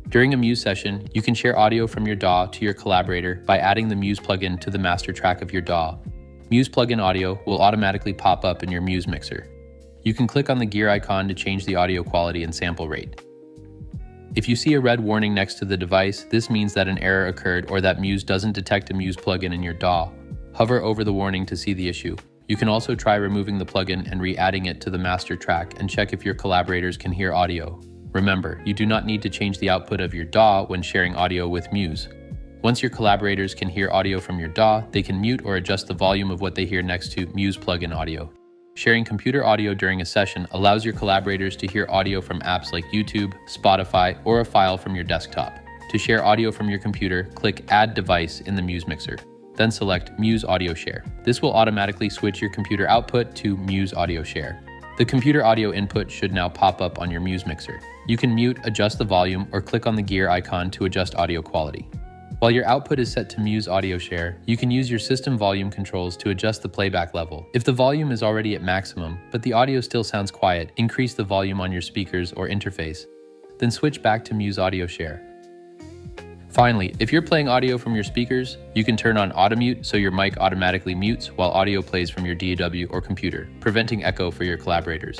During a Muse session, you can share audio from your DAW to your collaborator by adding the Muse plugin to the master track of your DAW. Muse plugin audio will automatically pop up in your Muse mixer. You can click on the gear icon to change the audio quality and sample rate. If you see a red warning next to the device, this means that an error occurred or that Muse doesn't detect a Muse plugin in your DAW. Hover over the warning to see the issue. You can also try removing the plugin and re-adding it to the master track and check if your collaborators can hear audio. Remember, you do not need to change the output of your DAW when sharing audio with Muse. Once your collaborators can hear audio from your DAW, they can mute or adjust the volume of what they hear next to Muse plugin audio. Sharing computer audio during a session allows your collaborators to hear audio from apps like YouTube, Spotify, or a file from your desktop. To share audio from your computer, click Add Device in the Muse mixer. Then select Muse Audio Share. This will automatically switch your computer output to Muse Audio Share. The computer audio input should now pop up on your Muse mixer. You can mute, adjust the volume, or click on the gear icon to adjust audio quality. While your output is set to Muse Audio Share, you can use your system volume controls to adjust the playback level. If the volume is already at maximum, but the audio still sounds quiet, increase the volume on your speakers or interface. Then switch back to Muse Audio Share. Finally, if you're playing audio from your speakers, you can turn on auto mute so your mic automatically mutes while audio plays from your DAW or computer, preventing echo for your collaborators.